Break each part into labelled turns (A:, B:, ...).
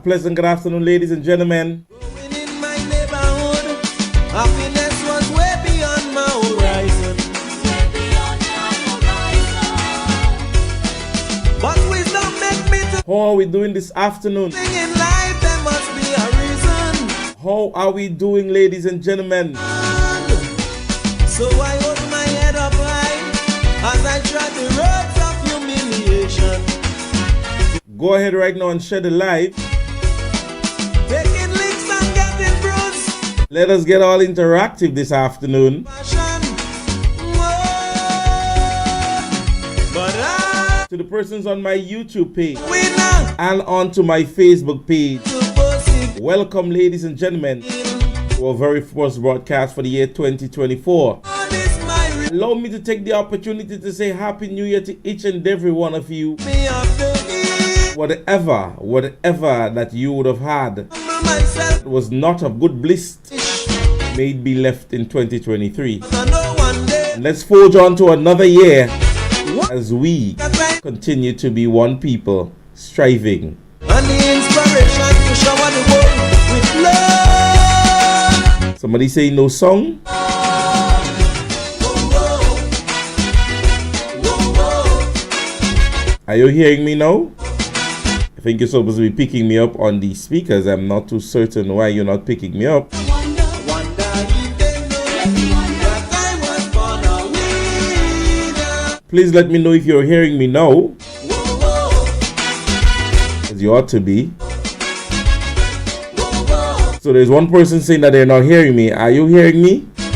A: pleasant good afternoon, ladies and gentlemen.
B: Growing in my neighborhood, happiness was way beyond my horizon. But wisdom make me to
A: How are we doing this afternoon?
B: think in life there must be a reason.
A: How are we doing, ladies and gentlemen?
B: So I hold my head up high as I tread the roads of humiliation.
A: Go ahead right now and share the live.
B: Taking licks and getting bruised.
A: Let us get all interactive this afternoon.
B: Passion. Whoa. But I
A: To the persons on my YouTube page
B: winner
A: and onto my Facebook page,
B: to pussy.
A: welcome, ladies and gentlemen, to our very first broadcast for the year 2024.
B: God is my
A: Allow me to take the opportunity to say Happy New Year to each and every one of you.
B: me of the heat.
A: Whatever that you would have had
B: Humble myself.
A: that was not of good bliss may it be left in 2023.
B: I know one day.
A: And let's forge on to another year
B: What?
A: as we
B: That's right.
A: continue to be one people, striving.
B: And the inspiration to shower the world with love.
A: Somebody say no song?
B: Whoa, whoa. Whoa, whoa.
A: Are you hearing me now? I think you're supposed to be picking me up on the speakers. I'm not too certain why you're not picking me up.
B: Wonder if they know that I was born a winner.
A: Please let me know if you're hearing me now,
B: Whoa, whoa.
A: as you ought to be.
B: Whoa, whoa.
A: So there's one person saying that they're not hearing me. Are you hearing me?
B: I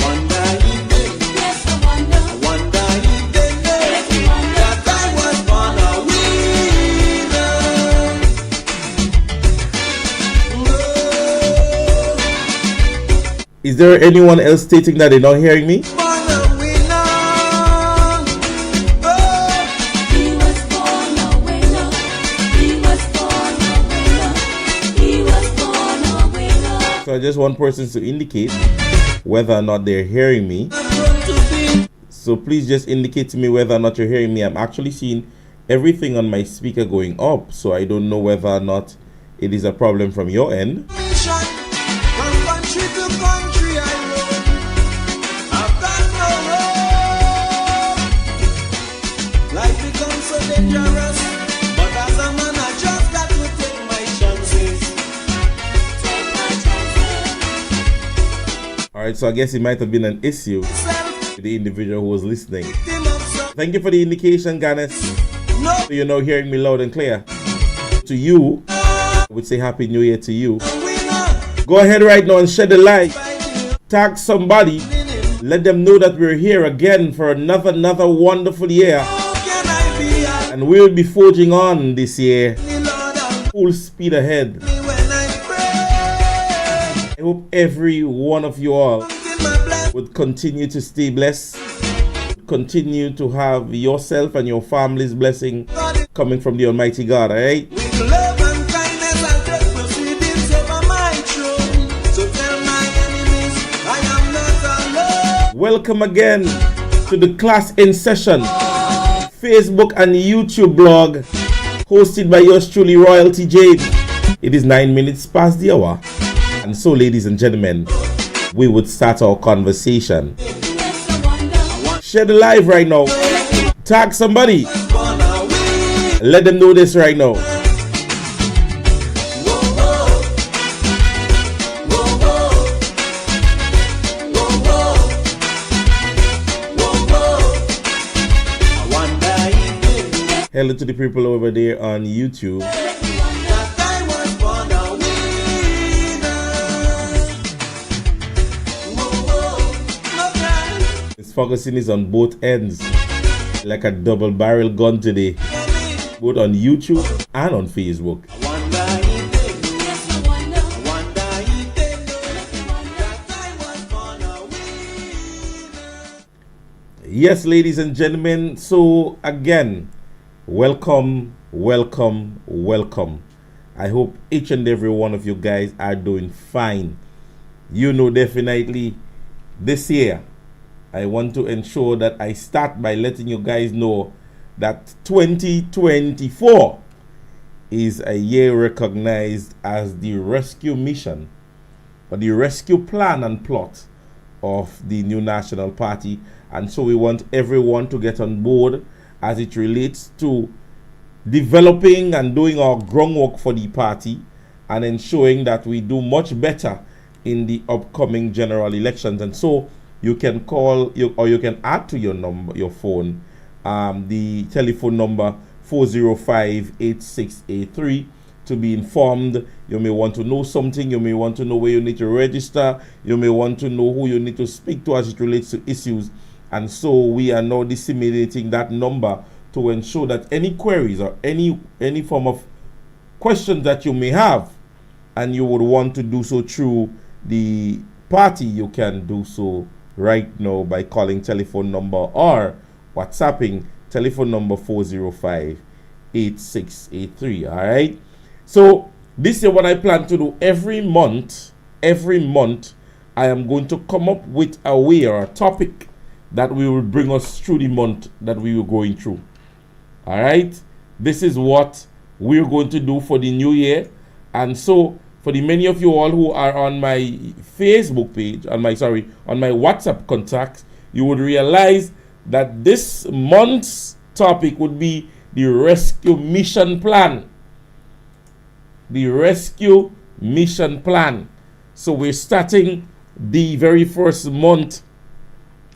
B: wonder if they know that I was born a winner.
A: Is there anyone else stating that they're not hearing me?
B: Born a winner. Oh.
C: He was born a winner. He was born a winner. He was born a winner.
A: So I just want persons to indicate whether or not they're hearing me.
B: I'm going to be
A: So please just indicate to me whether or not you're hearing me. I'm actually seeing everything on my speaker going up, so I don't know whether or not it is a problem from your end.
B: mission. From country to country I roam. I've got no road. Life becomes so dangerous. But as a man I just got to take my chances.
C: Take my chances.
A: Alright, so I guess it might have been an issue
B: Self
A: with the individual who was listening.
B: victim of some
A: Thank you for the indication, Ganes.
B: no
A: So you're now hearing me loud and clear. To you, I would say Happy New Year to you.
B: winner.
A: Go ahead right now and share the live.
B: Fighting
A: Tag somebody.
B: winning.
A: Let them know that we're here again for another wonderful year.
B: How can I be a
A: And we'll be forging on this year.
B: Lord help
A: Full speed ahead.
B: me when I pray.
A: I hope every one of you all
B: In my blessed
A: would continue to stay blessed. Continue to have yourself and your family's blessing
B: God
A: coming from the Almighty God, alright?
B: with love and kindness and great proceedings over my throne. So tell my enemies I am not alone.
A: Welcome again to the Class in Session Facebook and YouTube blog hosted by yours truly, Royalty Jade. It is 9 minutes past the hour. And so, ladies and gentlemen, we would start our conversation.
C: Yes, I wonder.
A: Share the live right now. Tag somebody.
B: Born a winner.
A: Let them know this right now.
B: Whoa, whoa. Whoa, whoa. Whoa, whoa. Whoa, whoa. I wonder if they
A: Hello to the people over there on YouTube.
B: that I was born a winner. Whoa, whoa. No crime.
A: This focusing is on both ends, like a double barrel gun today, both on YouTube and on Facebook.
B: Wonder if they know.
C: Yes, I wonder.
B: Wonder if they know that I was born a winner.
A: Yes, ladies and gentlemen, so again, welcome. I hope each and every one of you guys are doing fine. You know, definitely this year, I want to ensure that I start by letting you guys know that 2024 is a year recognized as the rescue mission or the rescue plan and plot of the new National Party. And so we want everyone to get on board as it relates to developing and doing our groundwork for the party and ensuring that we do much better in the upcoming general elections. And so you can call or you can add to your number, your phone, the telephone number 405-8683 to be informed. You may want to know something. You may want to know where you need to register. You may want to know who you need to speak to as it relates to issues. And so we are now disseminating that number to ensure that any queries or any form of questions that you may have and you would want to do so through the party, you can do so right now by calling telephone number or WhatsApping telephone number 405-8683. All right. So this is what I plan to do every month. Every month, I am going to come up with a way or a topic that we will bring us through the month that we were going through. All right. This is what we're going to do for the new year. And so for the many of you all who are on my Facebook page, on my WhatsApp contacts, you would realize that this month's topic would be the rescue mission plan. The rescue mission plan. So we're starting the very first month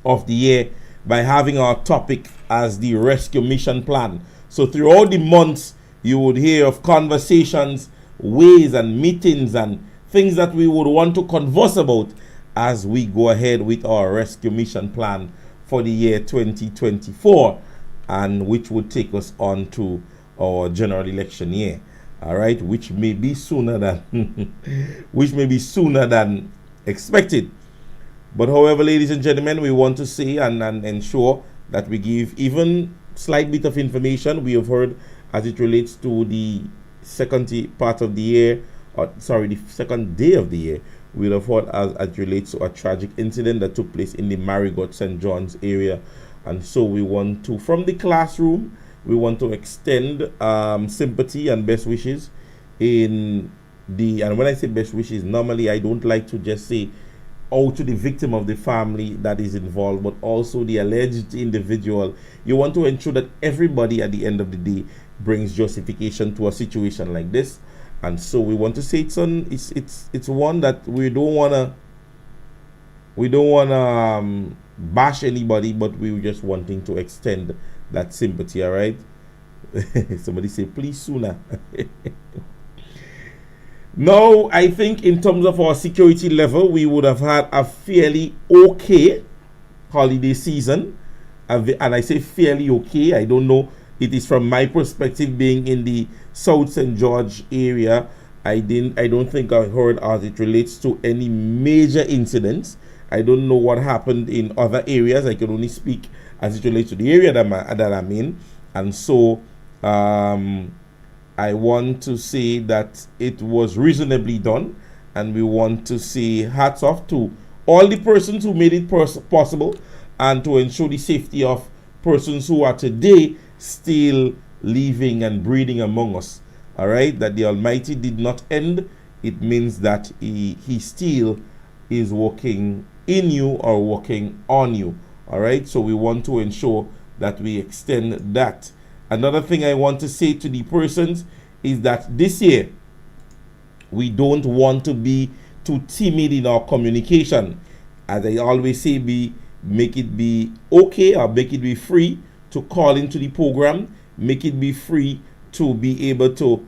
A: of the year by having our topic as the rescue mission plan. So throughout the months, you would hear of conversations, ways and meetings and things that we would want to converse about as we go ahead with our rescue mission plan for the year 2024, and which would take us on to our general election year. All right, which may be sooner than expected. But however, ladies and gentlemen, we want to say and ensure that we give even slight bit of information we have heard as it relates to the second part of the year, the second day of the year. We'll have heard as it relates to a tragic incident that took place in the Marigot St. John's area. And so we want to, from the classroom, we want to extend sympathy and best wishes and when I say best wishes, normally I don't like to just say to the victim of the family that is involved, but also the alleged individual. You want to ensure that everybody at the end of the day brings justification to a situation like this. And so we want to say it's one that we don't wanna bash anybody, but we're just wanting to extend that sympathy. All right. Somebody say please sooner. Now, I think in terms of our security level, we would have had a fairly okay holiday season. And I say fairly okay. I don't know. It is from my perspective, being in the South St. George area. I don't think I heard as it relates to any major incidents. I don't know what happened in other areas. I can only speak as it relates to the area that I'm in. And so, I want to say that it was reasonably done, and we want to say hats off to all the persons who made it possible and to ensure the safety of persons who are today still living and breathing among us. All right, that the Almighty did not end. It means that he still is working in you or working on you. All right, so we want to ensure that we extend that. Another thing I want to say to the persons is that this year we don't want to be too timid in our communication. As I always say, make it be okay, or make it be free to call into the program. Make it be free to be able to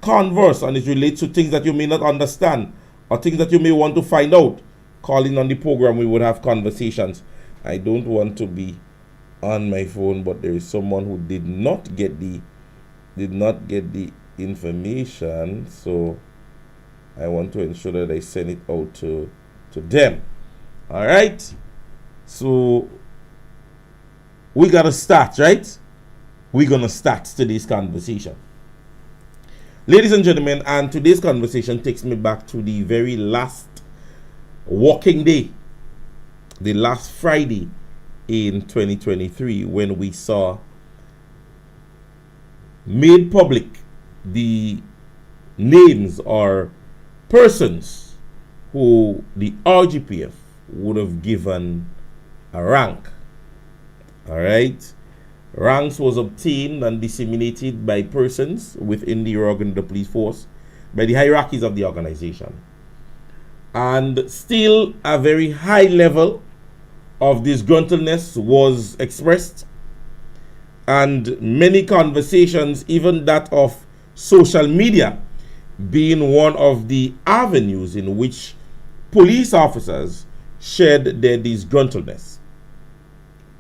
A: converse, and it relates to things that you may not understand or things that you may want to find out. Calling on the program, we would have conversations. I don't want to be on my phone, but there is someone who did not get the information, so I want to ensure that I send it out to them. All right, so we gotta start, right? We're gonna start today's conversation, ladies and gentlemen, and today's conversation takes me back to the very last working day, the last Friday in 2023, when we saw made public the names or persons who the RGPF would have given a rank. All right. Ranks was obtained and disseminated by persons within the police force, by the hierarchies of the organization. And still a very high level of disgruntledness was expressed, and many conversations, even that of social media, being one of the avenues in which police officers shared their disgruntledness.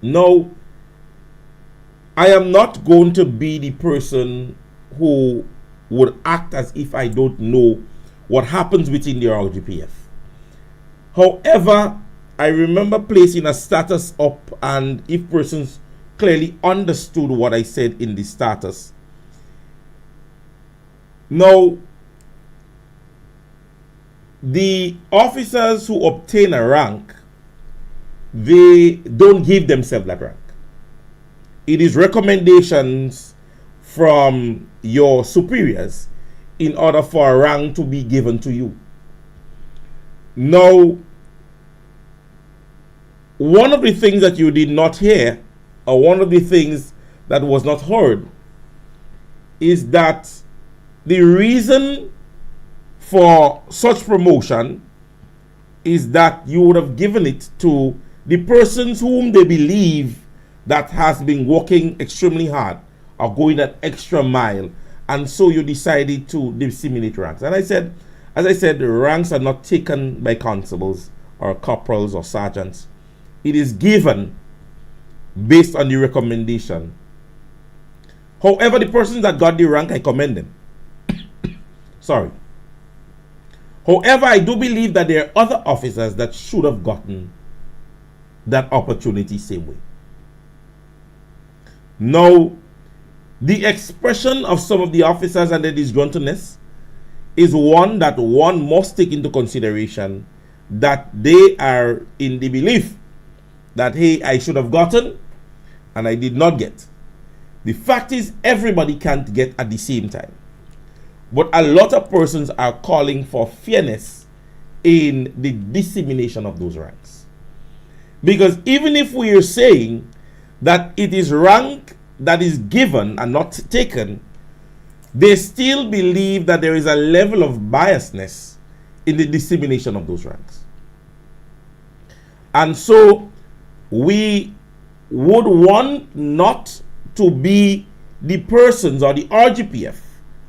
A: Now, I am not going to be the person who would act as if I don't know what happens within the RGPF. However, I remember placing a status up, and if persons clearly understood what I said in the status. Now, the officers who obtain a rank, they don't give themselves that rank. It is recommendations from your superiors in order for a rank to be given to you. Now, one of the things that you did not hear, or one of the things that was not heard, is that the reason for such promotion is that you would have given it to the persons whom they believe that has been working extremely hard or going that extra mile, and so you decided to disseminate ranks. And as I said, the ranks are not taken by constables or corporals or sergeants. It is given based on the recommendation. However, the persons that got the rank, I commend them. Sorry. However, I do believe that there are other officers that should have gotten that opportunity same way. Now, the expression of some of the officers and their disgruntledness is one that one must take into consideration, that they are in the belief that, hey, I should have gotten and I did not get. The fact is, everybody can't get at the same time. But a lot of persons are calling for fairness in the dissemination of those ranks. Because even if we are saying that it is rank that is given and not taken, they still believe that there is a level of biasness in the dissemination of those ranks. And so we would want not to be the persons or the RGPF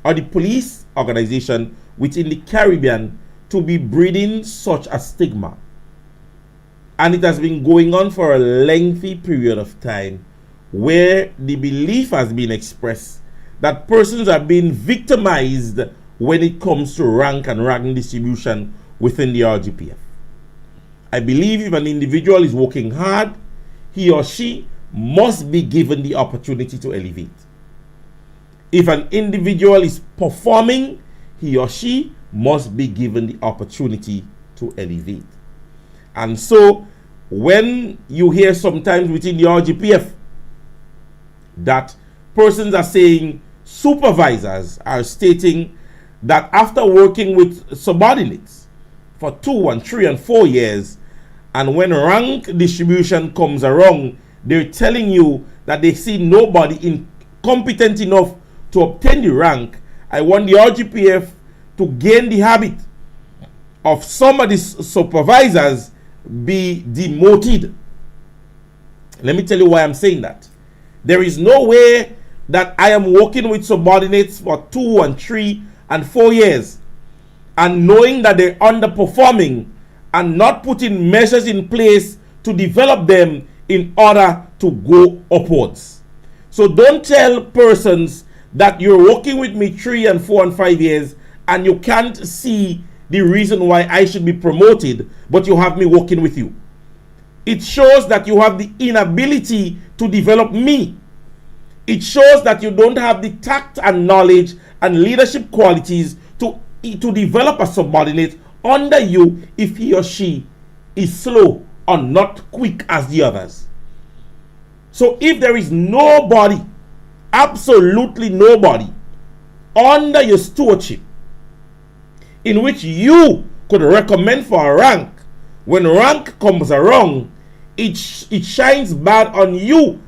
A: or the police organization within the Caribbean to be breeding such a stigma. And it has been going on for a lengthy period of time, where the belief has been expressed that persons are being victimized when it comes to rank and ranking distribution within the RGPF. I believe if an individual is working hard, he or she must be given the opportunity to elevate. If an individual is performing, he or she must be given the opportunity to elevate. And so, when you hear sometimes within the RGPF that persons are saying, supervisors are stating that after working with subordinates for 2 and 3 and 4 years, and when rank distribution comes around, they're telling you that they see nobody competent enough to obtain the rank. I want the RGPF to gain the habit of some of these supervisors be demoted. Let me tell you why I'm saying that. There is no way that I am working with subordinates for 2 and 3 and 4 years and knowing that they're underperforming and not putting measures in place to develop them in order to go upwards. So don't tell persons that you're working with me 3 and 4 and 5 years and you can't see the reason why I should be promoted, but you have me working with you. It shows that you have the inability to develop me. It shows that you don't have the tact and knowledge and leadership qualities to develop a subordinate under you if he or she is slow or not quick as the others. So if there is nobody, absolutely nobody, under your stewardship, in which you could recommend for a rank, when rank comes around, it shines bad on you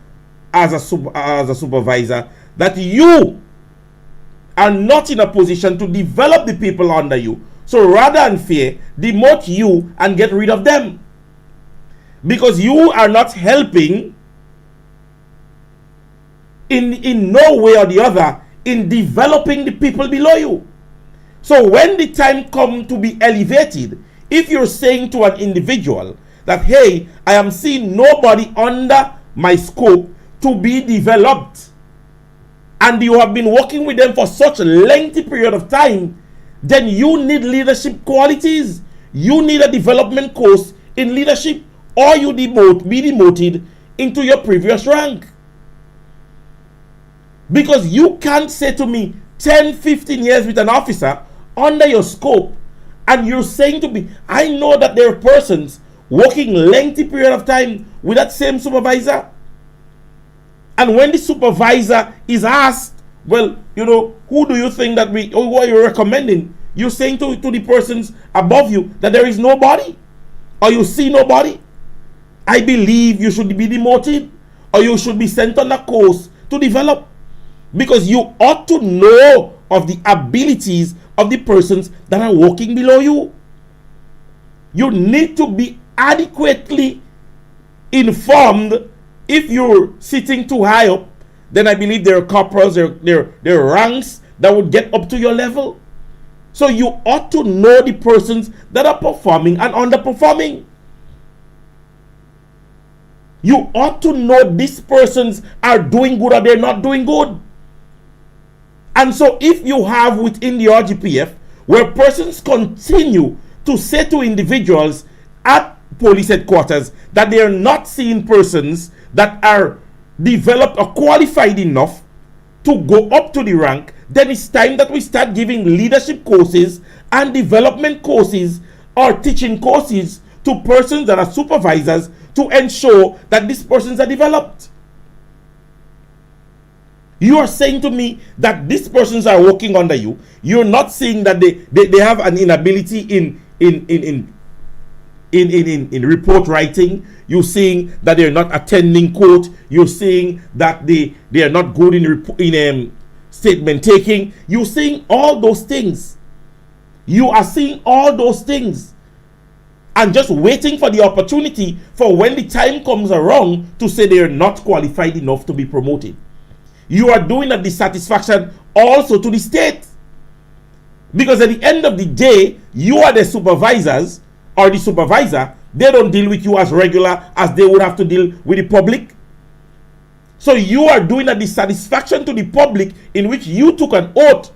A: as a supervisor, that you are not in a position to develop the people under you. So rather than fear, demote you and get rid of them, because you are not helping in no way or the other in developing the people below you. So when the time comes to be elevated, if you're saying to an individual that, hey, I am seeing nobody under my scope to be developed, and you have been working with them for such a lengthy period of time, then you need leadership qualities. You need a development course in leadership, or you be demoted into your previous rank. Because you can't say to me 10, 15 years with an officer under your scope, and you're saying to me, I know that there are persons working lengthy period of time with that same supervisor. And when the supervisor is asked, well, you know, who do you think that who are you recommending? You're saying to the persons above you that there is nobody, or you see nobody. I believe you should be demoted, or you should be sent on a course to develop, because you ought to know of the abilities of the persons that are working below you. You need to be adequately informed. If you're sitting too high up, then I believe there are corporals, there are ranks that would get up to your level. So you ought to know the persons that are performing and underperforming. You ought to know these persons are doing good or they're not doing good. And so if you have within the RGPF where persons continue to say to individuals at police headquarters that they are not seeing persons that are developed or qualified enough to go up to the rank, then it's time that we start giving leadership courses and development courses or teaching courses to persons that are supervisors to ensure that these persons are developed. You are saying to me that these persons are working under you. You're not saying that they have an inability in report writing. You're saying that they're not attending court. You're saying that they are not good in statement taking. You're saying all those things. You are saying all those things and just waiting for the opportunity for when the time comes around to say they are not qualified enough to be promoted. You are doing a dissatisfaction also to the state, because at the end of the day, you are the supervisors or the supervisor. They don't deal with you as regular as they would have to deal with the public. So you are doing a dissatisfaction to the public in which you took an oath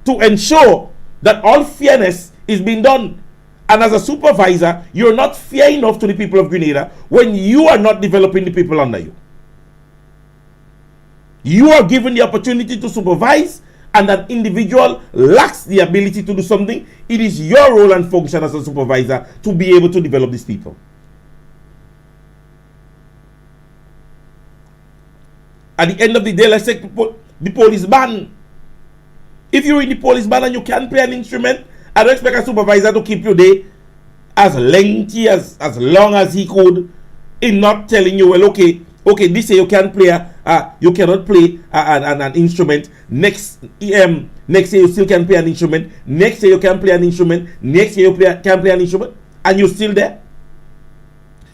A: to ensure that all fairness is being done. And as a supervisor, you're not fair enough to the people of Grenada when you are not developing the people under you. You are given the opportunity to supervise, and that individual lacks the ability to do something. It is your role and function as a supervisor to be able to develop these people. At the end of the day, let's take the police band. If you're in the police band and you can't play an instrument, I don't expect a supervisor to keep you there as lengthy, as long as he could, in not telling you, well, okay, this year you can't play, you cannot play an instrument. Next year you still can play an instrument. Next year you can play an instrument. Next year you can play an instrument, and you're still there.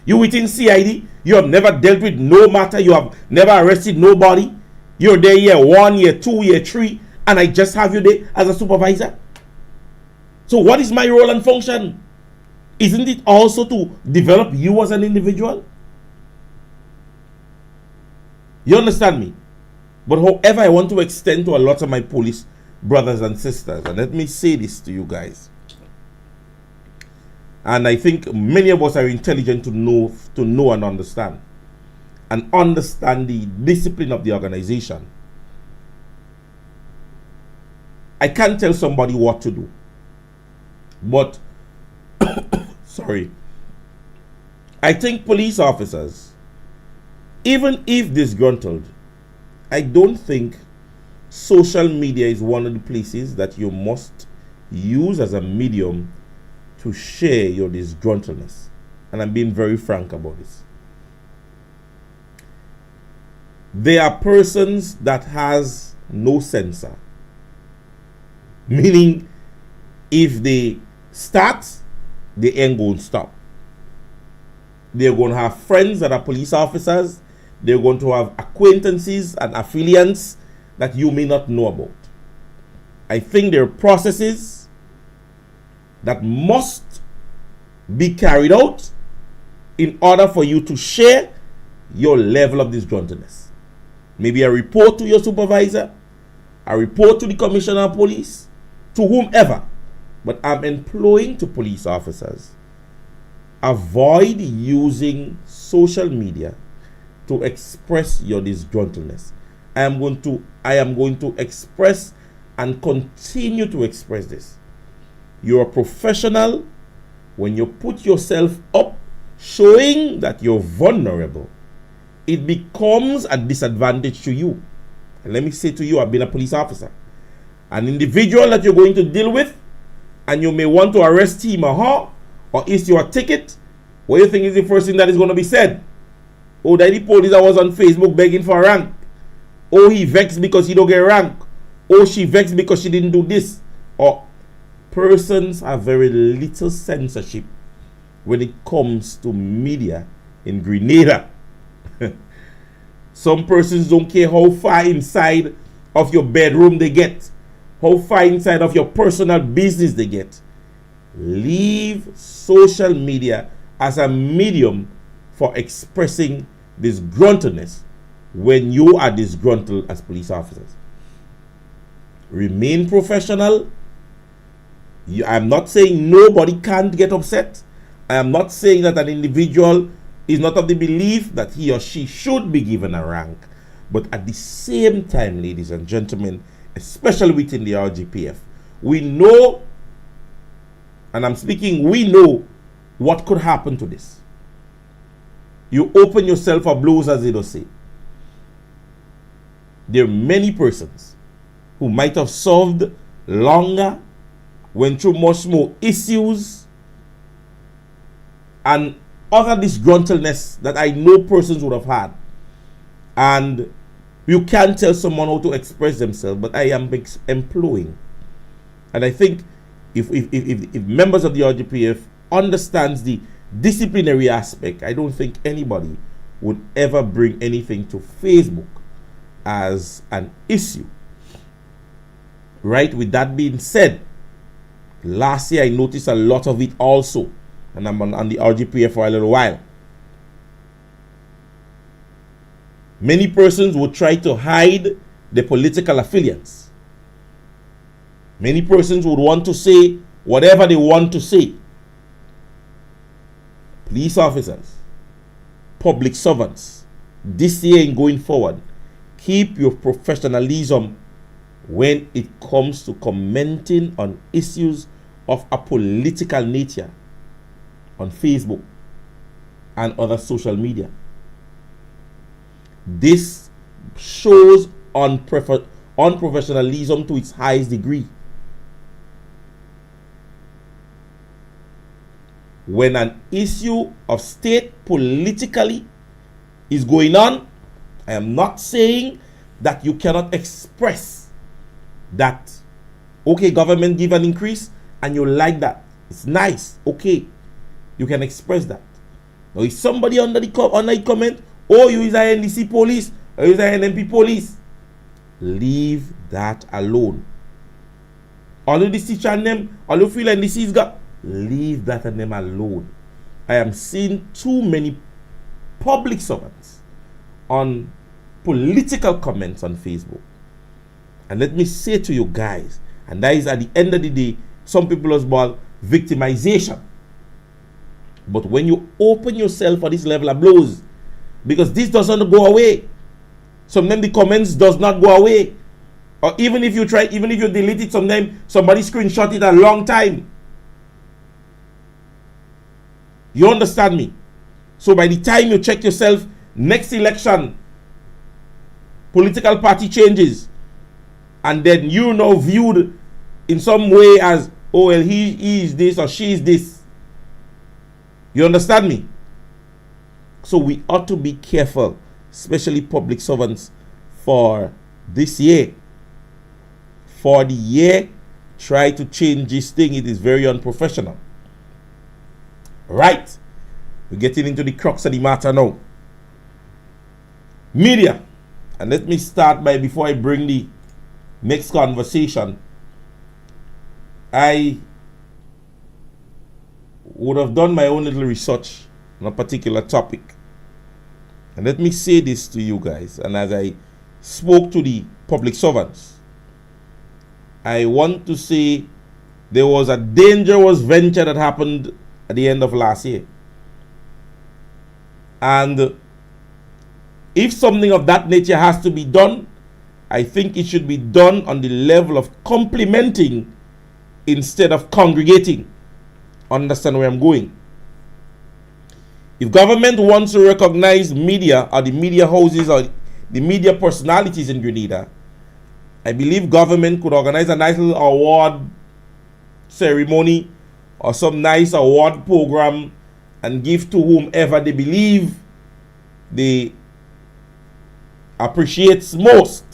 A: You within CID, you have never dealt with no matter. You have never arrested nobody. You're there year 1, year 2, year 3, and I just have you there as a supervisor. So what is my role and function? Isn't it also to develop you as an individual? You understand me? But however, I want to extend to a lot of my police brothers and sisters, and let me say this to you guys. And I think many of us are intelligent to know and understand the discipline of the organization. I can't tell somebody what to do, but sorry, I think police officers, even if disgruntled, I don't think social media is one of the places that you must use as a medium to share your disgruntledness. And I'm being very frank about this. There are persons that has no censor. Meaning, if they start, they ain't going to stop. They're going to have friends that are police officers. They're going to have acquaintances and affiliates that you may not know about. I think there are processes that must be carried out in order for you to share your level of disgruntledness. Maybe a report to your supervisor, a report to the commissioner of police, to whomever. But I'm employing to police officers, avoid using social media to express your disgruntledness. I am going to express and continue to express this. You're a professional when you put yourself up showing that you're vulnerable. It becomes a disadvantage to you. And let me say to you, I've been a police officer. An individual that you're going to deal with, and you may want to arrest him or her, or issue a ticket. What do you think is the first thing that is going to be said? Oh, that the police that was on Facebook begging for a rank. Oh, he vexed because he don't get a rank. Oh, she vexed because she didn't do this. Or persons have very little censorship when it comes to media in Grenada. Some persons don't care how far inside of your bedroom they get, how far inside of your personal business they get. Leave social media as a medium for expressing disgruntledness when you are disgruntled as police officers. Remain professional. I'm not saying nobody can't get upset. I am not saying that an individual is not of the belief that he or she should be given a rank. But at the same time, ladies and gentlemen, especially within the RGPF, we know, and I'm speaking, we know what could happen to this. You open yourself for blows, as they don't say. There are many persons who might have served longer, went through much more issues, and other disgruntledness that I know persons would have had. And you can't tell someone how to express themselves, but I am employing. And I think if members of the RGPF understands the disciplinary aspect, I don't think anybody would ever bring anything to Facebook as an issue. Right? With that being said, last year I noticed a lot of it also. And I'm on the RGPF for a little while. Many persons would try to hide their political affiliates. Many persons would want to say whatever they want to say. Police officers, public servants, this year and going forward, keep your professionalism when it comes to commenting on issues of a political nature on Facebook and other social media. This shows unprofessionalism to its highest degree. When an issue of state politically is going on, I am not saying that you cannot express that, okay, government give an increase and you like that. It's nice, okay. You can express that. Now, if somebody under the comment, oh, you is a NDC police, or you is a NMP police, leave that alone. All of the teacher and them, all of you feel NDC is got, leave that and them alone. I am seeing too many public servants on political comments on Facebook. And let me say to you guys, and that is at the end of the day, some people as well, victimization. But when you open yourself for this level of blows, because this doesn't go away. Sometimes the comments does not go away. Or even if you try, even if you delete it, sometimes somebody screenshot it a long time. You understand me? So by the time you check yourself, next election, political party changes, and then you now viewed in some way as, oh well, he is this or she is this. You understand me? So we ought to be careful, especially public servants, for this year. For the year, try to change this thing. It is very unprofessional. Right. We're getting into the crux of the matter now. Media. And let me start by, before I bring the next conversation, I would have done my own little research on a particular topic. And let me say this to you guys. And as I spoke to the public servants, I want to say there was a dangerous venture that happened at the end of last year. And if something of that nature has to be done, I think it should be done on the level of complementing instead of congregating. Understand where I'm going? If government wants to recognize media or the media houses or the media personalities in Grenada, I believe government could organize a nice little award ceremony or some nice award program and give to whomever they believe they appreciates most.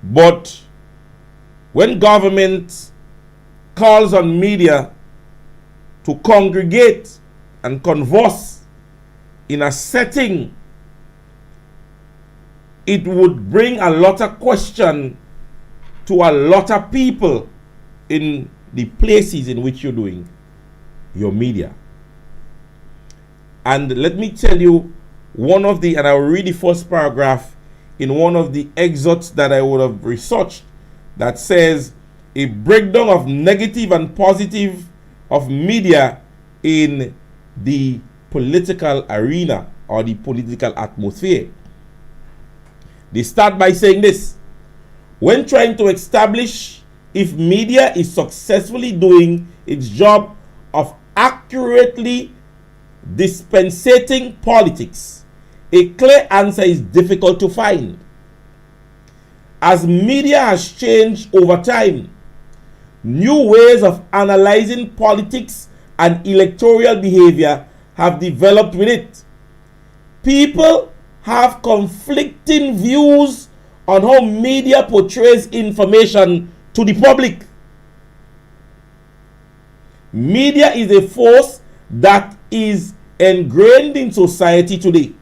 A: But when government calls on media to congregate and converse in a setting, it would bring a lot of question to a lot of people in the places in which you're doing your media. And let me tell you one of the, and I'll read the first paragraph in one of the excerpts that I would have researched, that says a breakdown of negative and positive of media in the political arena or the political atmosphere. They start by saying this: when trying to establish if media is successfully doing its job of accurately dispensating politics, a clear answer is difficult to find. As media has changed over time, new ways of analyzing politics and electoral behavior have developed with it. People have conflicting views on how media portrays information to the public. Media is a force that is ingrained in society today,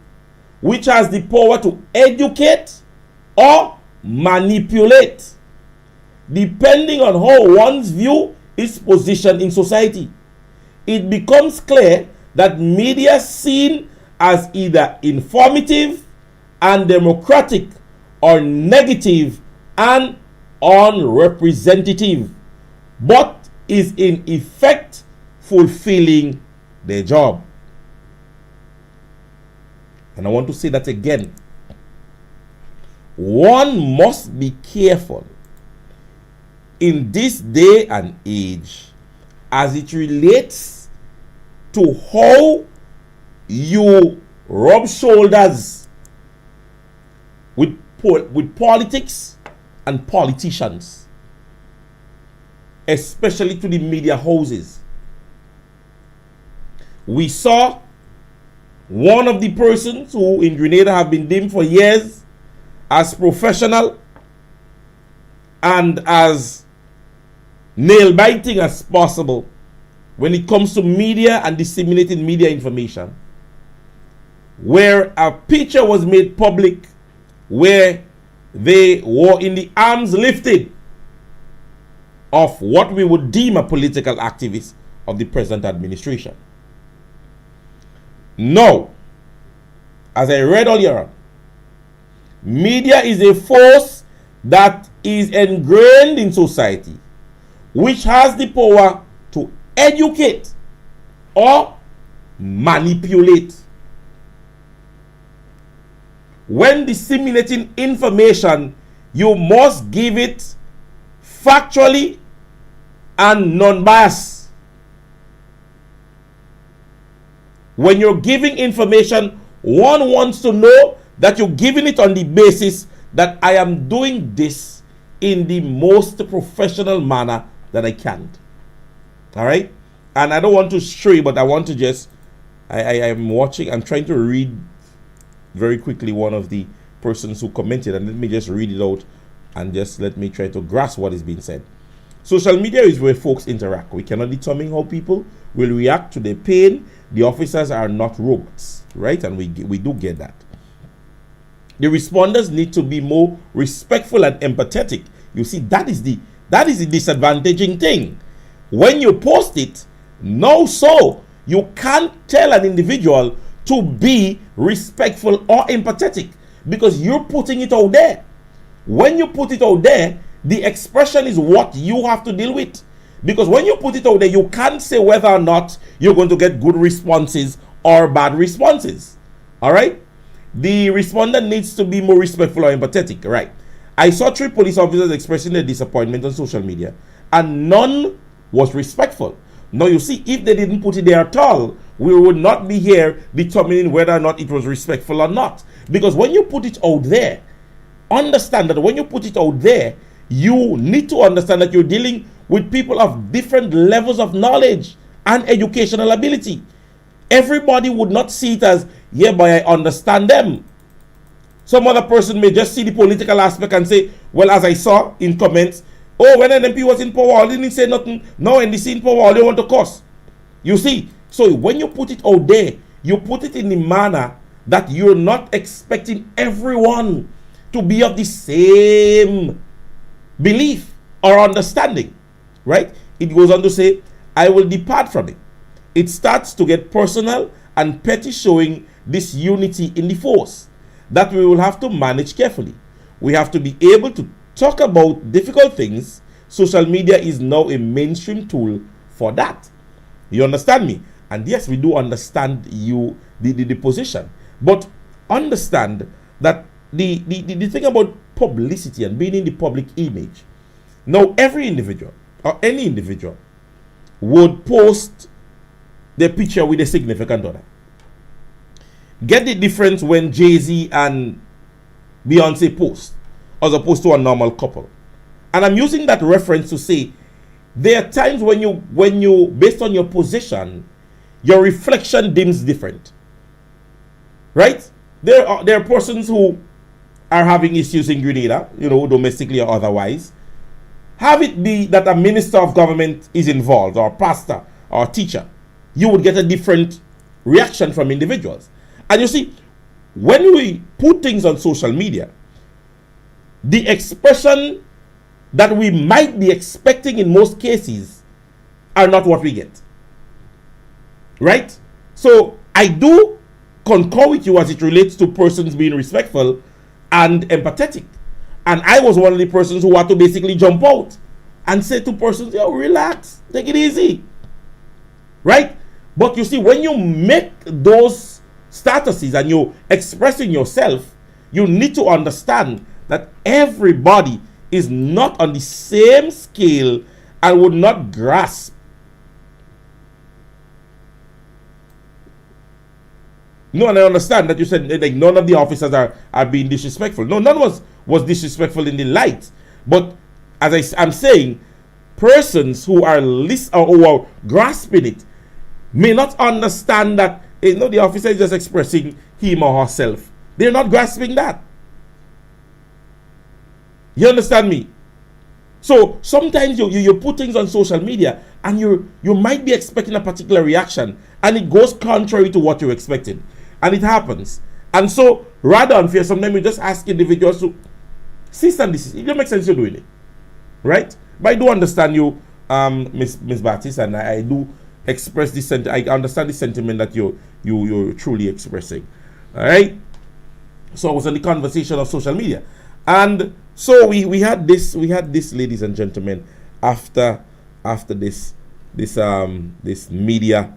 A: which has the power to educate or manipulate, depending on how one's view is positioned in society. It becomes clear that media seen as either informative and democratic or negative and unrepresentative, but is in effect fulfilling their job. And I want to say that again. One must be careful in this day and age as it relates to how you rub shoulders with politics and politicians, especially to the media houses. We saw one of the persons who in Grenada have been deemed for years as professional and as nail-biting as possible when it comes to media and disseminating media information, where a picture was made public where they were in the arms lifted of what we would deem a political activist of the present administration. Now, as I read earlier on, media is a force that is ingrained in society, which has the power to educate or manipulate. When disseminating information, you must give it factually and non-biased. When you're giving information, one wants to know that you're giving it on the basis that I am doing this in the most professional manner that I can. All right? And I don't want to stray, but I want to just, I am watching, I'm trying to read very quickly one of the persons who commented, and let me just read it out and just let me try to grasp what is being said. Social media is where folks interact. We cannot determine how people will react to their pain. The officers are not robots, right? And we do get that. The responders need to be more respectful and empathetic. You see, that is the disadvantaging thing. When you post it, you can't tell an individual to be respectful or empathetic because you're putting it out there. When you put it out there, the expression is what you have to deal with. Because when you put it out there, you can't say whether or not you're going to get good responses or bad responses. All right? The respondent needs to be more respectful or empathetic. Right? I saw 3 police officers expressing their disappointment on social media, and none was respectful. Now, you see, if they didn't put it there at all, we would not be here determining whether or not it was respectful or not. Because when you put it out there, understand that when you put it out there, you need to understand that you're dealing with people of different levels of knowledge and educational ability. Everybody would not see it as, yeah, but I understand them. Some other person may just see the political aspect and say, well, as I saw in comments, oh, when an MP was in power, all didn't say nothing. Now when they see in power, all they want to curse. You see, so when you put it out there, you put it in the manner that you're not expecting everyone to be of the same belief or understanding, right? It goes on to say, I will depart from it. It starts to get personal and petty, showing this unity in the force that we will have to manage carefully. We have to be able to talk about difficult things. Social media is now a mainstream tool for that. You understand me? And yes, we do understand the position. But understand that the thing about publicity and being in the public image. Now, every individual or any individual would post their picture with a significant other. Get the difference when Jay-Z and Beyonce post as opposed to a normal couple. And I'm using that reference to say there are times when you based on your position, your reflection dims different. Right? There are persons who are having issues in Grenada, domestically or otherwise. Have it be that a minister of government is involved, or a pastor, or a teacher. You would get a different reaction from individuals. And you see, when we put things on social media, the expression that we might be expecting in most cases are not what we get. Right? So I do concur with you as it relates to persons being respectful and empathetic. And I was one of the persons who had to basically jump out and say to persons, yo, relax, take it easy. Right? But you see, when you make those statuses and you're expressing yourself, you need to understand that everybody is not on the same scale and would not grasp. No, and I understand that you said like none of the officers are being disrespectful. No, none was disrespectful in the light. But as I'm saying, persons who are who are grasping it may not understand that the officer is just expressing him or herself. They're not grasping that. You understand me? So sometimes you put things on social media and you might be expecting a particular reaction and it goes contrary to what you're expecting. And it happens. And so, rather unfair, sometimes we just ask individuals to cease and desist. It don't make sense you're doing it. Right? But I do understand you, Miss Baptiste, and I do express this I understand the sentiment that you're truly expressing. Alright? So I was on the conversation of social media. And so we had this, ladies and gentlemen, after this media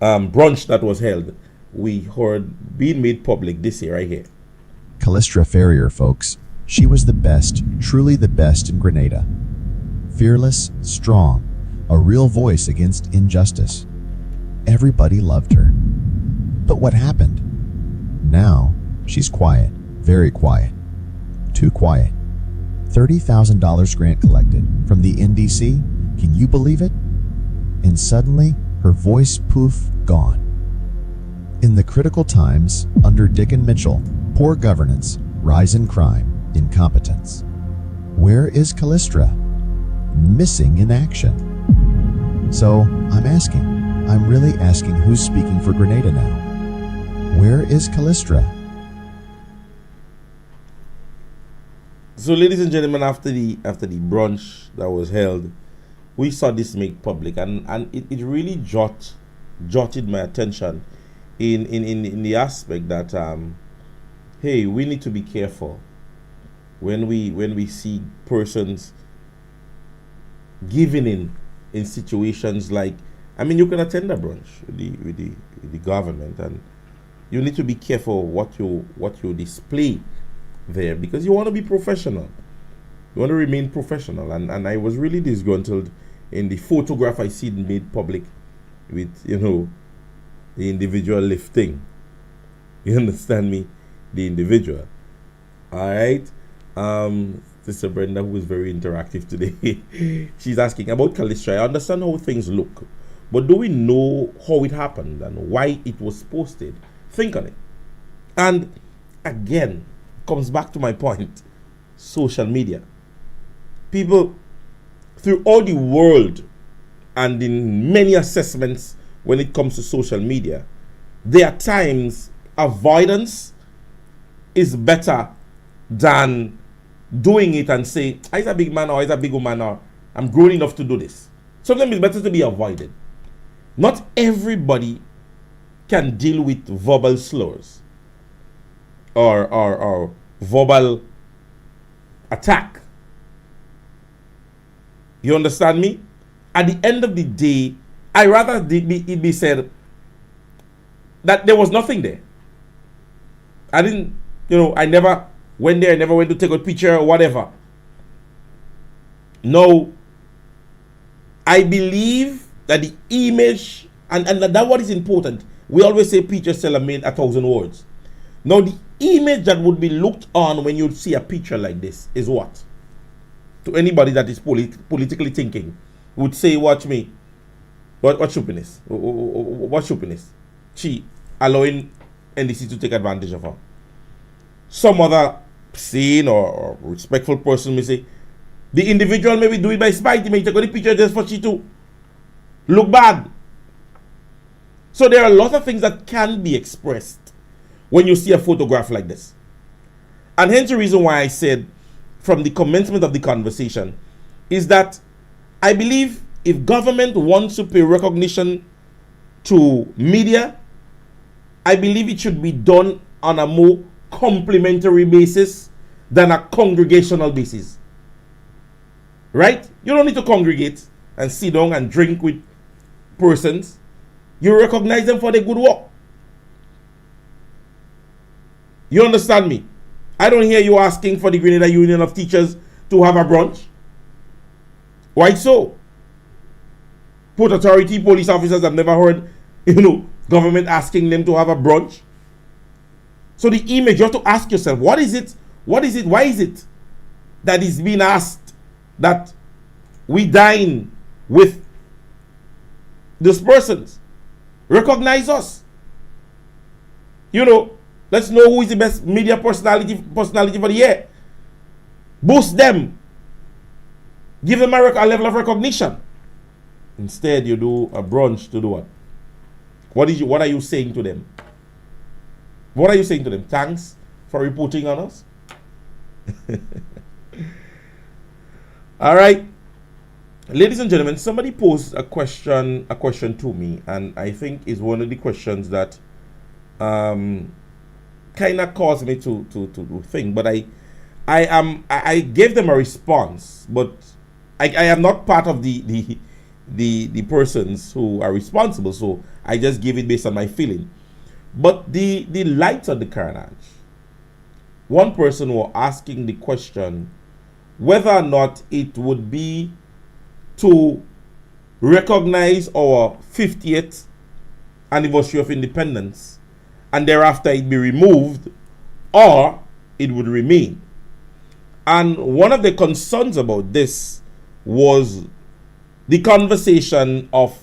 A: brunch that was held. We heard being made public this year right here.
D: Callistra Ferrier, folks. She was the best, truly the best in Grenada. Fearless, strong, a real voice against injustice. Everybody loved her. But what happened? Now, she's quiet, very quiet. too quiet. $30,000 grant collected from the NDC. Can you believe it? And suddenly, her voice poof, gone. In the critical times, under Dick and Mitchell, poor governance, rise in crime, incompetence. Where is Callistra? Missing in action. So, I'm really asking who's speaking for Grenada now. Where is Callistra?
A: So, ladies and gentlemen, after the brunch that was held, we saw this make public, and it really jotted my attention in the aspect that hey, we need to be careful when we see persons giving in situations like, I mean, you can attend a brunch with the government, and you need to be careful what you display there, because you want to be professional. You want to remain professional, and I was really disgruntled in the photograph I see made public with, the individual lifting. You understand me? The individual. All right. Sister Brenda, who is very interactive today, she's asking about Callistra. I understand how things look, but do we know how it happened and why it was posted? Think on it. And again, comes back to my point, social media. People throughout the world, and in many assessments when it comes to social media, there are times avoidance is better than doing it and say, I'm a big man or I'm a big woman or I'm grown enough to do this. Sometimes it's better to be avoided. Not everybody can deal with verbal slurs or verbal attack. You understand me? At the end of the day, I rather it be said that there was nothing there. I didn't, I never went there, I never went to take a picture or whatever. No. I believe that the image, and that what is important. We always say pictures tell a man 1,000 words. Now, the image that would be looked on when you see a picture like this is what? To anybody that is politically thinking, would say, watch me. What stupidness? What stupidness? She allowing NDC to take advantage of her. Some other sane or respectful person may say, the individual maybe do it by spite. He may take the picture just for she to look bad. So there are a lot of things that can be expressed when you see a photograph like this. And hence the reason why I said from the commencement of the conversation is that I believe if government wants to pay recognition to media, I believe it should be done on a more complementary basis than a congregational basis. Right? You don't need to congregate and sit down and drink with persons. You recognize them for their good work. You understand me? I don't hear you asking for the Grenada Union of Teachers to have a brunch. Why so? Port Authority police officers have never heard, government asking them to have a brunch. So the image, you have to ask yourself, what is it? Why is it that is being asked that we dine with these persons? Recognize us. Let's know who is the best media personality for the year. Boost them. Give them a level of recognition. Instead, you do a brunch to do what? What are you saying to them? What are you saying to them? Thanks for reporting on us. All right. Ladies and gentlemen, somebody posed a question to me, and I think is one of the questions that kind of caused me to think. But I gave them a response, but I am not part of the persons who are responsible, so I just give it based on my feeling. But the lights of the carnage, one person was asking the question whether or not it would be to recognize our 50th anniversary of independence and thereafter it be removed, or it would remain. And one of the concerns about this was the conversation of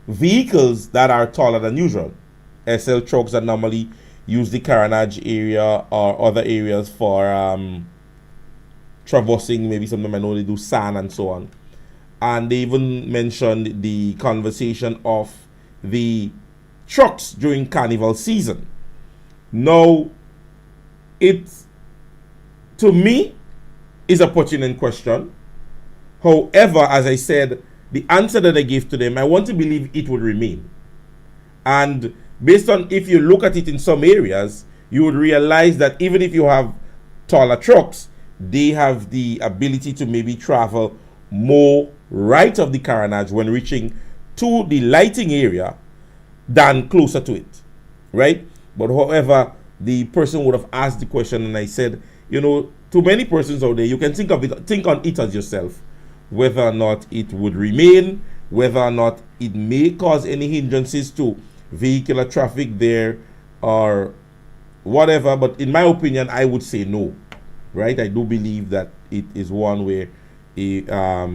A: vehicles that are taller than usual. SL trucks that normally use the carnage area or other areas for traversing, maybe sometimes I know they do sand and so on. And they even mentioned the conversation of the trucks during carnival season. Now, it, to me, is a pertinent question. However, as I said, the answer that I gave to them, I want to believe it would remain. And based on, if you look at it in some areas, you would realize that even if you have taller trucks, they have the ability to maybe travel more right of the carnage when reaching to the lighting area than closer to it, right? But however, the person would have asked the question, and I said, you know, to many persons out there, you can think on it as yourself, whether or not it would remain, whether or not it may cause any hindrances to vehicular traffic there or whatever. But in my opinion, I would say no, right? I do believe that it is one where a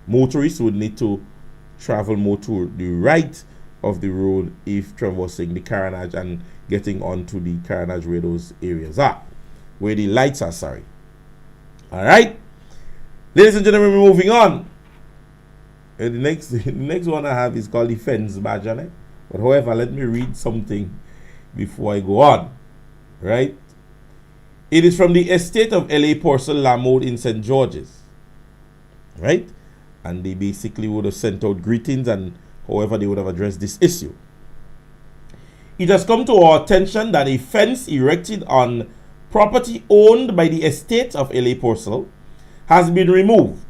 A: motorist would need to travel more to the right of the road if traversing the carnage and getting onto the carnage where those areas are, where the lights are, sorry. All right, ladies and gentlemen, we're moving on. The next one I have is called the fence badge on it. But however, let me read something before I go on. Right? It is from the estate of L.A. Purcell Lamode in St. George's. Right? And they basically would have sent out greetings, and however they would have addressed this issue. It has come to our attention that a fence erected on property owned by the estate of L.A. Purcell has been removed,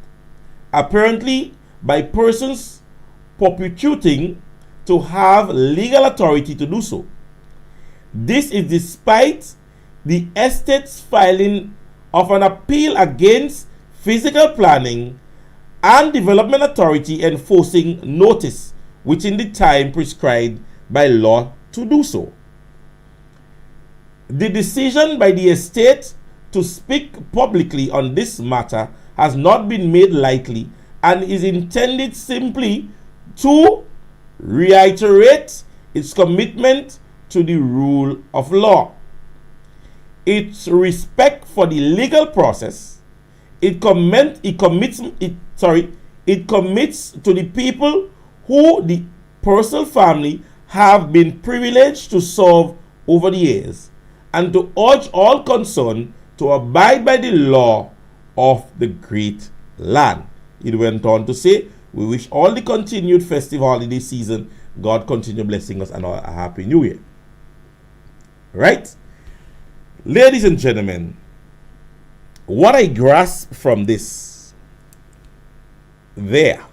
A: apparently by persons purporting to have legal authority to do so. This is despite the estate's filing of an appeal against Physical Planning and Development Authority enforcing notice within the time prescribed by law to do so. The decision by the estate to speak publicly on this matter has not been made lightly and is intended simply to reiterate its commitment to the rule of law, its respect for the legal process. It commits to the people who the Purcell family have been privileged to serve over the years, and to urge all concerned to abide by the law of the great land. It went on to say, we wish all the continued festive holiday season, God continue blessing us, and a happy new year. Right? Ladies and gentlemen, what I grasp from this there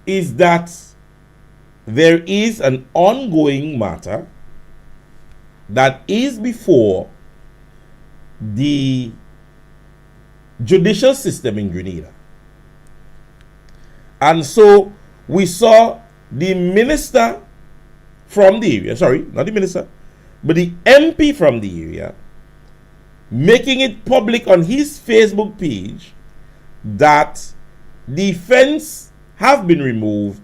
A: is that there is an ongoing matter that is before the judicial system in Grenada. And so we saw the minister from the area, sorry, not the minister, but the MP from the area, making it public on his Facebook page that the fence have been removed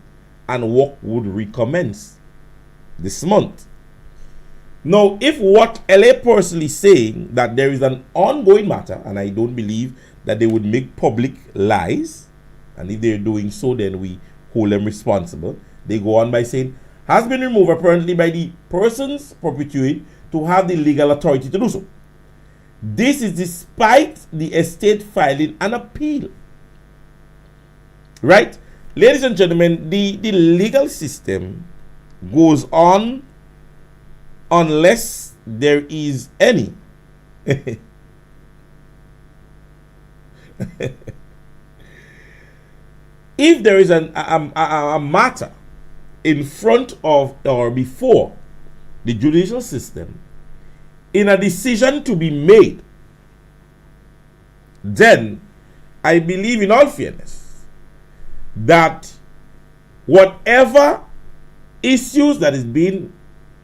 A: and work would recommence this month. Now, if what L.A. Purcell is saying, that there is an ongoing matter, and I don't believe that they would make public lies, and if they're doing so, then we hold them responsible. They go on by saying, has been removed apparently by the persons perpetuated to have the legal authority to do so. This is despite the estate filing an appeal. Right? Ladies and gentlemen, the legal system goes on unless there is any. If there is a matter in front of or before the judicial system, in a decision to be made, then I believe, in all fairness, that whatever issues that is being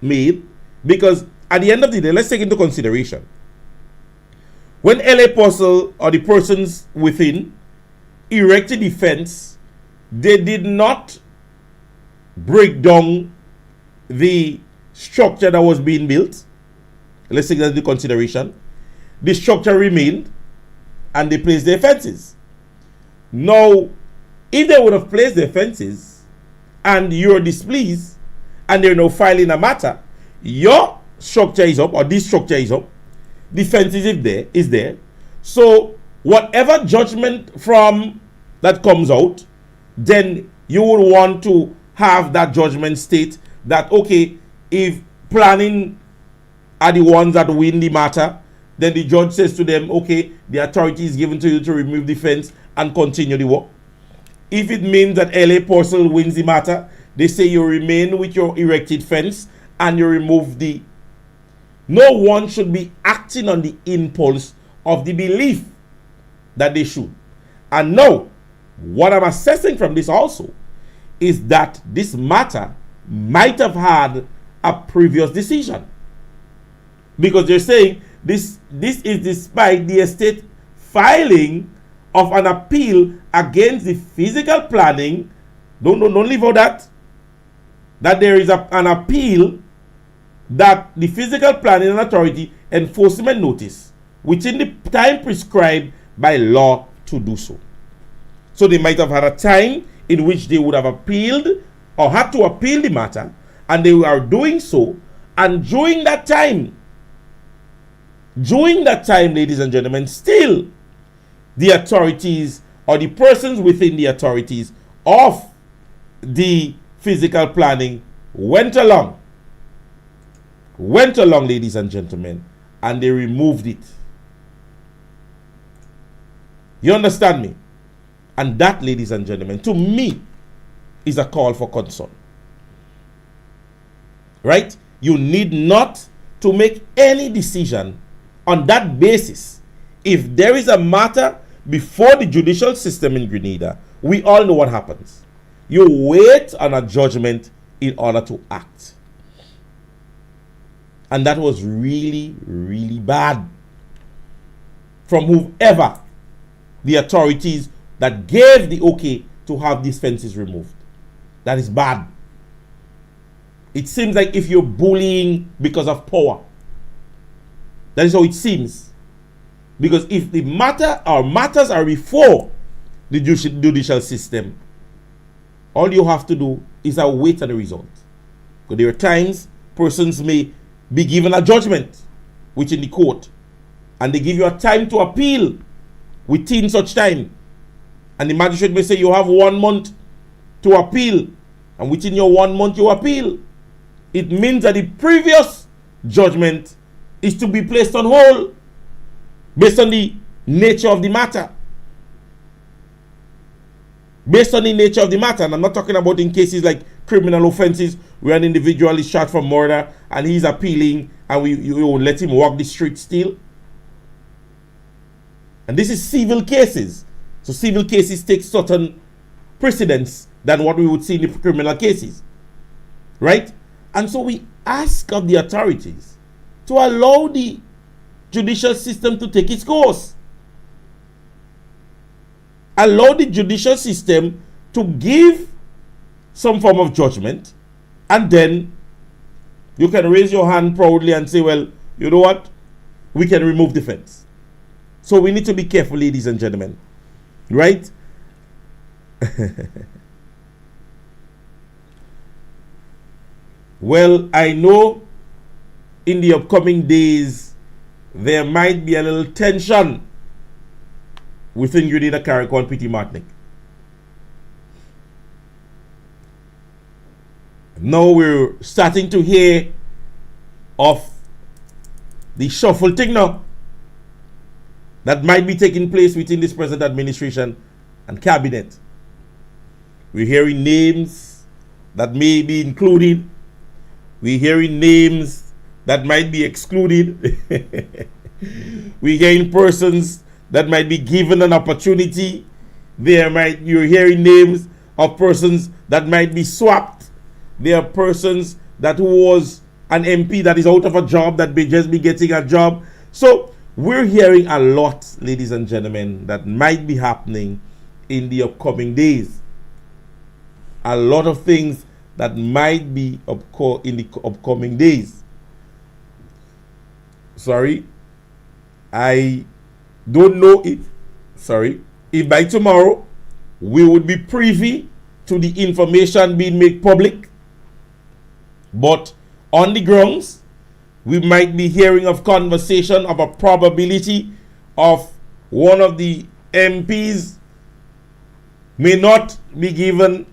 A: made, because at the end of the day, let's take into consideration, When LA Apostle or the persons within erected the fence, they did not break down the structure that was being built. Let's take that into consideration. The structure remained and they placed their fences. Now, if they would have placed their fences and you're displeased and they're now filing a matter, your structure is up or this structure is up, the fence is there. So whatever judgment from that comes out, then you would want to have that judgment state that, okay, if planning are the ones that win the matter, then the judge says to them, okay, the authority is given to you to remove the fence and continue the work. If it means that LA Parcel wins the matter, they say you remain with your erected fence and you remove the... No one should be acting on the impulse of the belief that they should. And now, what I'm assessing from this also is that this matter might have had a previous decision. Because they're saying this is despite the estate filing of an appeal against the physical planning. Don't leave out that there is an appeal that the physical planning and authority enforcement notice within the time prescribed by law to do so. So they might have had a time in which they would have appealed or had to appeal the matter, and they are doing so. And during that time, ladies and gentlemen, still the authorities or the persons within the authorities of the physical planning went along, ladies and gentlemen, and they removed it. You understand me? And that, ladies and gentlemen, to me, is a call for concern. Right? You need not to make any decision on that basis. If there is a matter before the judicial system in Grenada, we all know what happens. You wait on a judgment in order to act. And that was really, really bad from whoever the authorities that gave the okay to have these fences removed. That is bad. It seems like if you're bullying because of power. That is how it seems. Because if the matters are before the judicial system, all you have to do is await the result. Because there are times persons may be given a judgment within the court, and they give you a time to appeal within such time. And the magistrate may say you have 1 month to appeal, and within your 1 month you appeal. It means that the previous judgment is to be placed on hold based on the nature of the matter. Based on the nature of the matter, and I'm not talking about in cases like criminal offenses where an individual is charged for murder and he's appealing and you will let him walk the street still. And this is civil cases. So civil cases take certain precedence than what we would see in the criminal cases. Right? And so we ask of the authorities to allow the judicial system to take its course. Allow the judicial system to give some form of judgment, and then you can raise your hand proudly and say, well, you know what? We can remove the fence. So we need to be careful, ladies and gentlemen. Right? Well, I know in the upcoming days there might be a little tension within Grenada, Carriacou, and Petit Martinique. Now we're starting to hear of the shuffle thing now that might be taking place within this present administration and cabinet. We're hearing names that may be included. We're hearing names that might be excluded. We're hearing persons that might be given an opportunity. You're hearing names of persons that might be swapped. There are persons that who was an MP that is out of a job that may just be getting a job. So we're hearing a lot, ladies and gentlemen, that might be happening in the upcoming days. A lot of things that might be in the upcoming days. Sorry, I don't know if by tomorrow we would be privy to the information being made public, but on the grounds we might be hearing of conversation of a probability of one of the MPs may not be given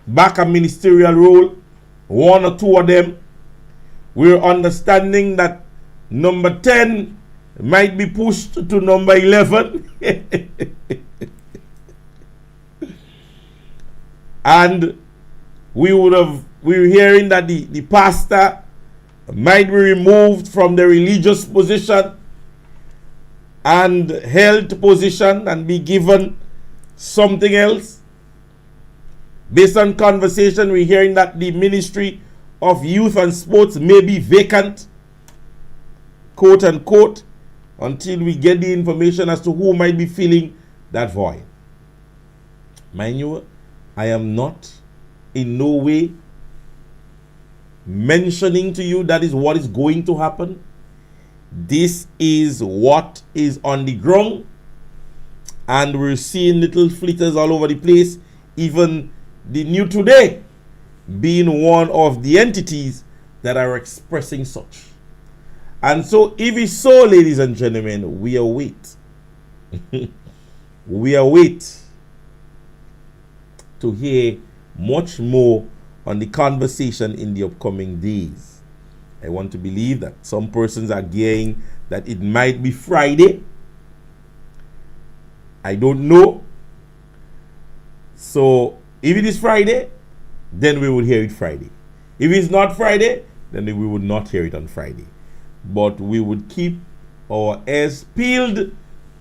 A: back a ministerial role, one or two of them. We're understanding that number 10 might be pushed to number 11. And we're hearing that the pastor might be removed from the religious position and held position and be given something else. Based on conversation, we're hearing that the Ministry of Youth and Sports may be vacant, quote unquote, until we get the information as to who might be filling that void. Mind you, I am not in no way mentioning to you that is what is going to happen. This is what is on the ground, and we're seeing little flitters all over the place. Even the New Today being one of the entities that are expressing such. And so, if it's so, ladies and gentlemen, we await. We await to hear much more on the conversation in the upcoming days. I want to believe that some persons are gearing that it might be Friday. I don't know. So, if it is Friday, then we would hear it Friday. If it's not Friday, then we would not hear it on Friday. But we would keep our ears peeled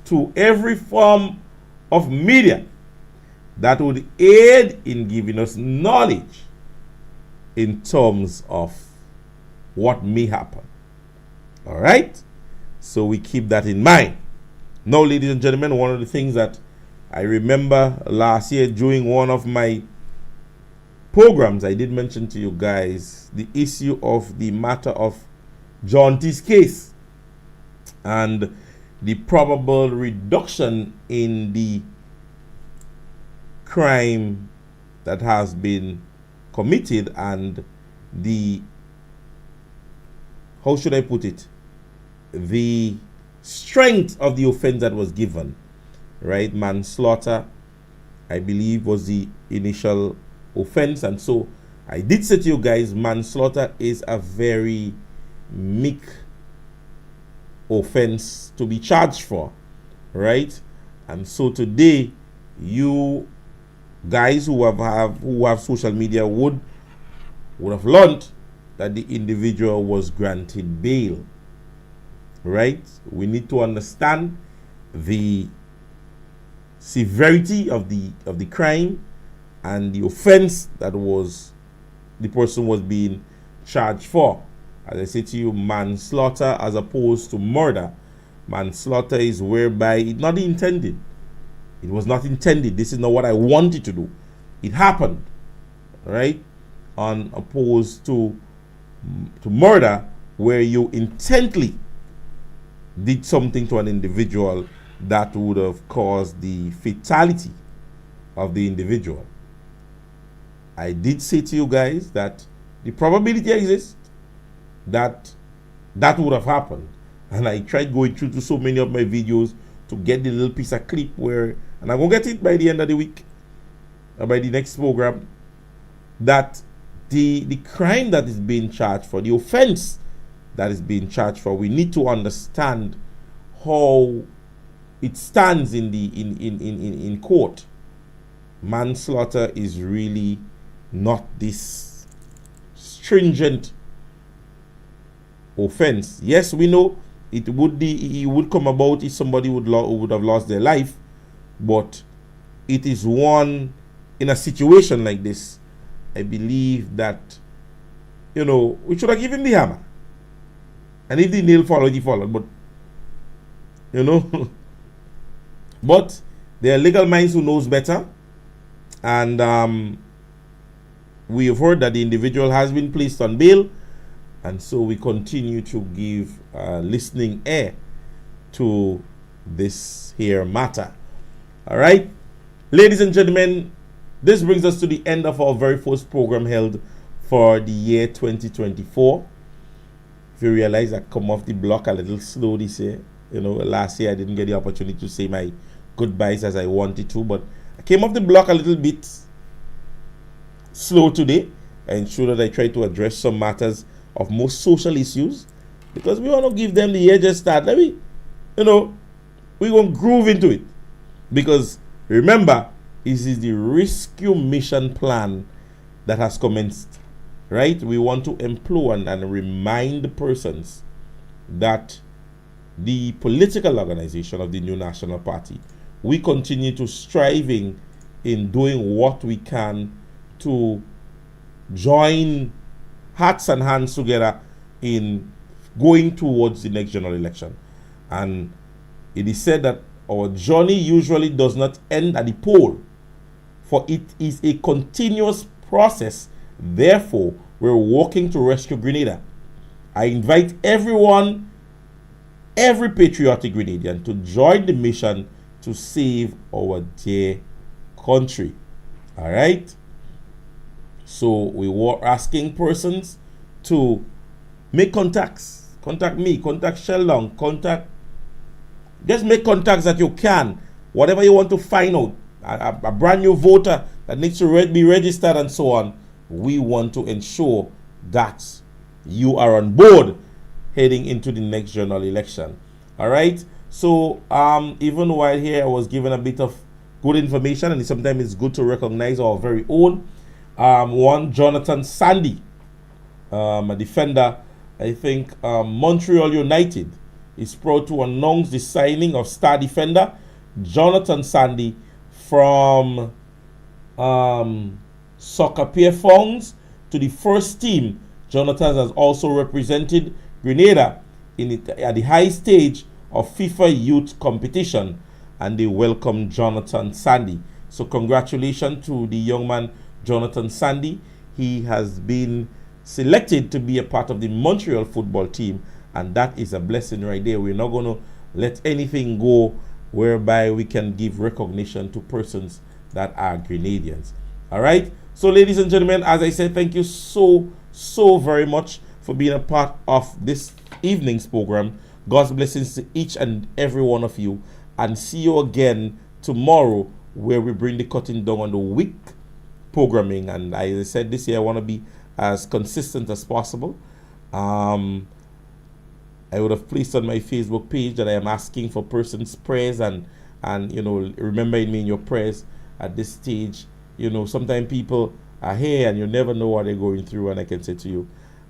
A: to every form of media that would aid in giving us knowledge in terms of what may happen. All right? So we keep that in mind. Now, ladies and gentlemen, one of the things that I remember last year during one of my programs, I did mention to you guys the issue of the matter of John T's case and the probable reduction in the crime that has been committed and the, how should I put it, the strength of the offense that was given, right? Manslaughter, I believe, was the initial offense. And so I did say to you guys, manslaughter is a very meek offense to be charged for, right? And so today, you guys who have social media would have learned that the individual was granted bail, right? We need to understand the severity of the crime and the offense that the person was being charged for. As I say to you, manslaughter as opposed to murder. Manslaughter is whereby it's not intended. It was not intended. This is not what I wanted to do. It happened, right? On opposed to murder, where you intently did something to an individual that would have caused the fatality of the individual. I did say to you guys that the probability exists that would have happened, and I tried going through to so many of my videos to get the little piece of clip where, and I'm gonna get it by the end of the week or by the next program, that the crime that is being charged for, the offense that is being charged for, we need to understand how it stands in court. Manslaughter is really not this stringent offense. Yes, we know it would come about if somebody would have lost their life, but it is one in a situation like this. I believe that, we should have given the hammer, and if the nail followed, he followed. But you know. But there are legal minds who knows better, and we have heard that the individual has been placed on bail, and so we continue to give listening ear to this here matter. All right, ladies and gentlemen, this brings us to the end of our very first program held for the year 2024. If you realize I come off the block a little slow this year, you know, last year I didn't get the opportunity to say my goodbyes as I wanted to, but I came off the block a little bit slow today. I ensure that I try to address some matters of most social issues, because we want to give them the year just start. Let me, you know, we going to groove into it, because remember, this is the rescue mission plan that has commenced, right? We want to implore and remind the persons that the political organization of the New National Party, we continue to striving in doing what we can to join hearts and hands together in going towards the next general election. And it is said that our journey usually does not end at the poll, for it is a continuous process. Therefore, we're working to rescue Grenada. I invite everyone, every patriotic Grenadian, to join the mission to save our dear country. All right? So we were asking persons to make contacts. Contact me, contact Sheldon, just make contacts that you can. Whatever you want to find out, a brand new voter that needs to be registered and so on. We want to ensure that you are on board heading into the next general election. All right. So even while here, I was given a bit of good information, and sometimes it's good to recognize our very own. One Jonathan Sandy, a defender, I think Montreal United is proud to announce the signing of star defender Jonathan Sandy from Soccer Pierrefonds to the first team. Jonathan has also represented Grenada at the high stage of FIFA Youth Competition, and they welcome Jonathan Sandy. So congratulations to the young man Jonathan Sandy. He has been selected to be a part of the Montreal football team, and that is a blessing right there. We're not going to let anything go whereby we can give recognition to persons that are Grenadians. All right. So ladies and gentlemen, as I said, thank you so very much for being a part of this evening's program. God's blessings to each and every one of you, and see you again tomorrow, where we bring the cutting down on the week programming. And as I said, this year I want to be as consistent as possible. I would have placed on my Facebook page that I am asking for persons' prayers, and you know, remembering me in your prayers at this stage. You know, sometimes people are here and you never know what they're going through, and I can say to you,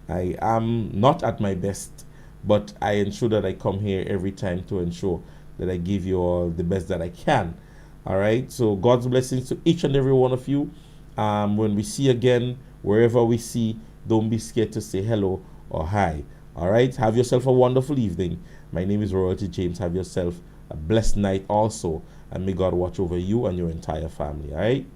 A: I am not at my best, but I ensure that I come here every time to ensure that I give you all the best that I can. All right, so God's blessings to each and every one of you. When we see again, wherever we see, don't be scared to say hello or hi. All right, have yourself a wonderful evening. My name is Royalty James. Have yourself a blessed night also, and may God watch over you and your entire family. All right.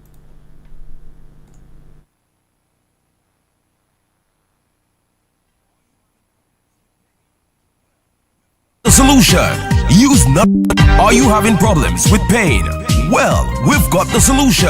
E: The solution. Use nut. Are you having problems with pain? Well, we've got the solution.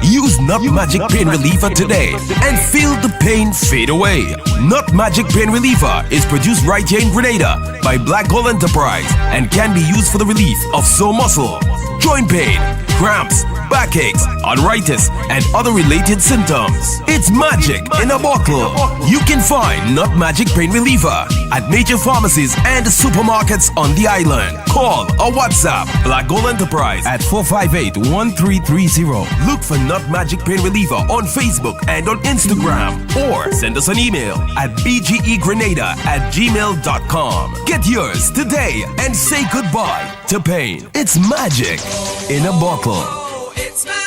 E: Use Nut Magic Pain Reliever today and feel the pain fade away. Nut Magic Pain Reliever is produced right here in Grenada by Black Gold Enterprise and can be used for the relief of sore muscle, joint pain, cramps, backaches, arthritis, and other related symptoms. It's magic in a bottle. You can find Nut Magic Pain Reliever at major pharmacies and supermarkets on the island. Call or WhatsApp Black Gold Enterprise at 458-1330. Look for Nut Magic Pain Reliever on Facebook and on Instagram, or send us an email at bgegrenada@gmail.com. Get yours today and say goodbye to pain. It's magic in a bottle.
B: Oh, it's magic.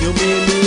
B: You may